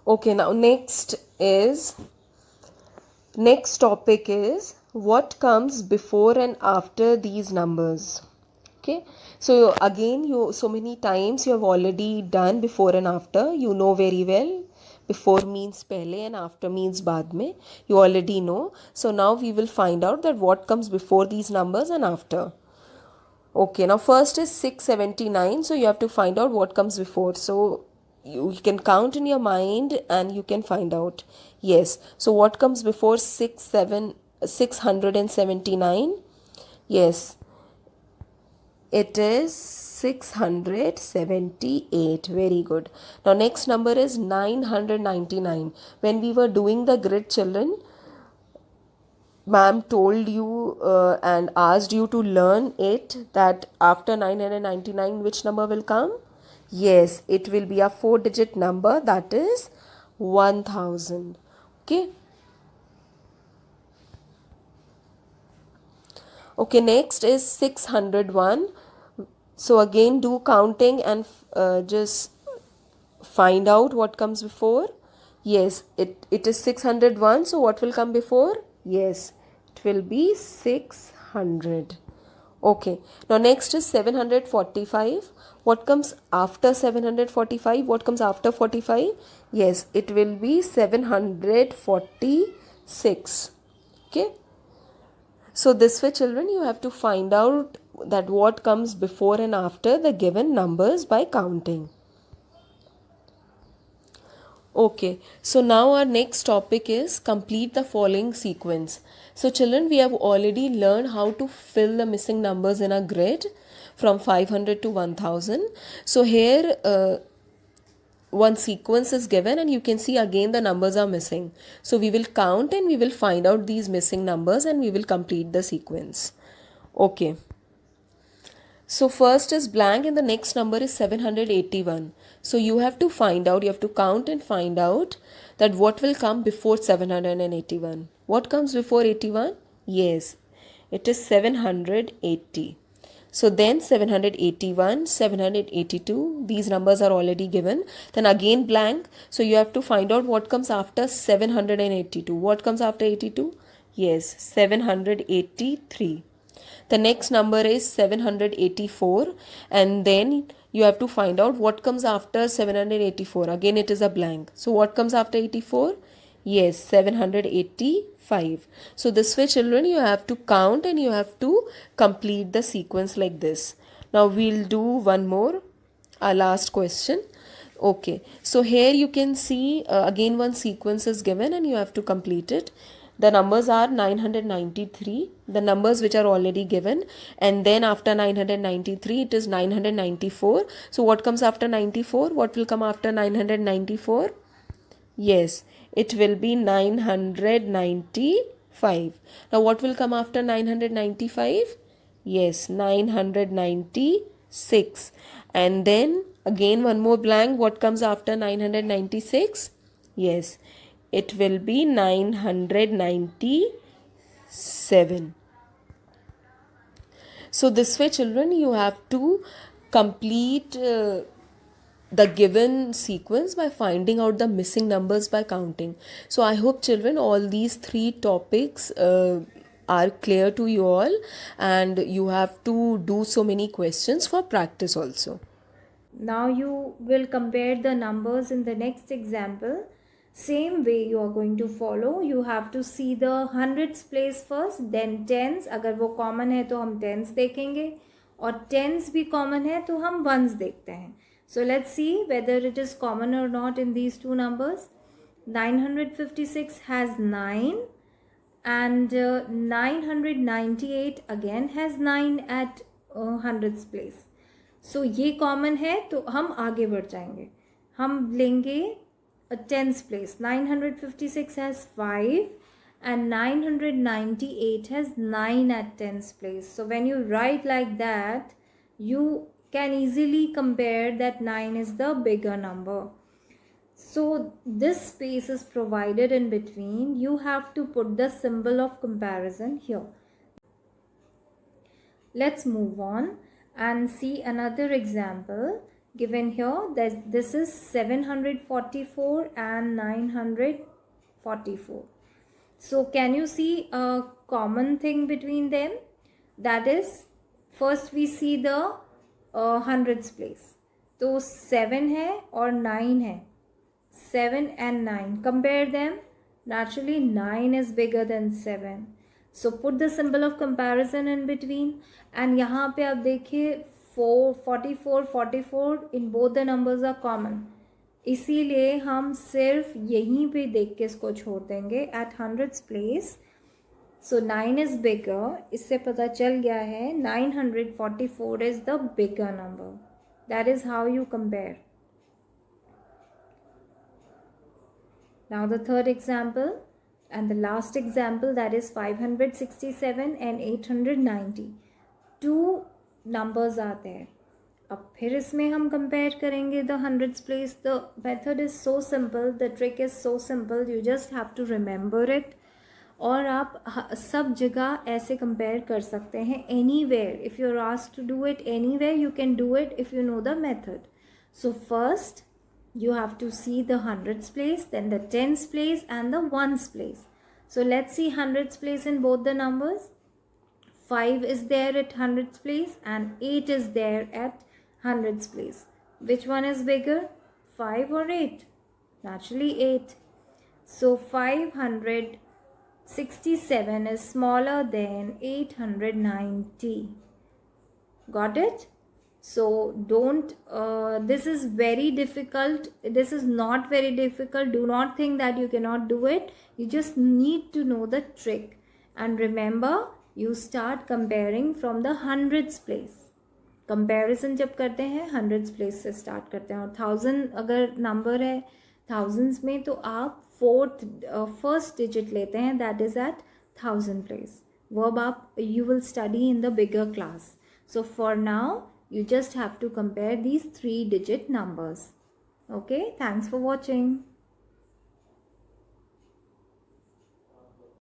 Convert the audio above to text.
Okay, now next topic is what comes before and after these numbers. Okay, so again, you so many times you have already done before and after. You know very well. Before means pehle and after means baad mein. You already know. So now we will find out that what comes before these numbers and after. Okay, now first is 679. So you have to find out what comes before. So you can count in your mind and you can find out. Yes. So what comes before 679? Yes, it is 678. Very good. Now next number is 999. When we were doing the grid, children, ma'am told you and asked you to learn it that after 999 which number will come? Yes, it will be a 4-digit number, that is 1000. Okay. Okay, next is 601. So again do counting and just find out what comes before. Yes, it is 601. So what will come before? Yes, it will be 600. Okay, now next is 745. What comes after 745? What comes after 45? Yes, it will be 746. Okay. So this way, children, you have to find out that what comes before and after the given numbers by counting. Okay, so now our next topic is complete the following sequence. So children, we have already learned how to fill the missing numbers in a grid from 500 to 1000. So here one sequence is given and you can see again the numbers are missing. So we will count and we will find out these missing numbers and we will complete the sequence. Okay. So first is blank and the next number is 781. So you have to find out, you have to count and find out that what will come before 781. What comes before 81? Yes, it is 780. So then 781, 782, these numbers are already given. Then again blank. So you have to find out what comes after 782. What comes after 82? Yes, 783. The next number is 784 and then you have to find out what comes after 784. Again it is a blank. So what comes after 84? Yes, 785. So this way children you have to count and you have to complete the sequence like this. Now we'll do one more, our last question. Okay, so here you can see again one sequence is given and you have to complete it. The numbers are 993, the numbers which are already given, and then after 993 it is 994. So what comes after 94? What will come after 994? Yes, it will be 995. Now what will come after 995? Yes, 996. And then again one more blank. What comes after 996? Yes, it will be 997. So this way children you have to complete the given sequence by finding out the missing numbers by counting. So I hope children all these three topics are clear to you all and you have to do so many questions for practice also. Now you will compare the numbers in the next example. Same way you are going to follow. You have to see the hundreds place first, then tens. अगर वो common है तो हम tens देखेंगे और tens भी common है तो हम ones देखते हैं. So let's see whether it is common or not in these two numbers. 956 has 9 and 998 again has 9 at hundreds place. सो ये कॉमन है तो हम आगे बढ़ जाएंगे. हम लेंगे tens place. 956 has 5 and 998 has 9 at tens place. So when you write like that, you can easily compare that 9 is the bigger number. So this space is provided in between. You have to put the symbol of comparison here. Let's move on and see another example. given here that this is 744 and 944. So can you see a common thing between them? That is, first we see the hundreds place. तो 7 है और 9 है. 7 and 9, compare them. Naturally 9 is bigger than 7. So put the symbol of comparison in between. And यहाँ पे आप देखिए 44 in both the numbers are common. इसीलिए हम सिर्फ यहीं पे देख के इसको छोड़ देंगे at hundreds place. So 9 is bigger. इससे पता चल गया है 944 is the bigger number. That is how you compare. Now the third example and the last example, that is 567 and 890. Two numbers are there. अब फिर इसमें हम compare करेंगे the hundreds place. The method is so simple, the trick is so simple, you just have to remember it. और आप सब जगह ऐसे compare कर सकते हैं anywhere. If you are asked to do it anywhere, you can do it if you know the method. So first, you have to see the hundreds place, then the tens place and the ones place. So let's see hundreds place in both the numbers. 5 is there at hundreds place and 8 is there at hundreds place. Which one is bigger, 5 or 8? Naturally 8. So 567 is smaller than 890. Got it? So don't, this is very difficult. This is not very difficult. Do not think that you cannot do it. You just need to know the trick. And remember, you start comparing from the hundreds place. Comparison जब करते हैं hundreds place से start करते हैं. और 1000 अगर number है thousands में, तो आप first digit लेते हैं, that is at 1000 place. वो अब आप you will study in the bigger class. So for now, you just have to compare these 3-digit numbers. Okay, thanks for watching.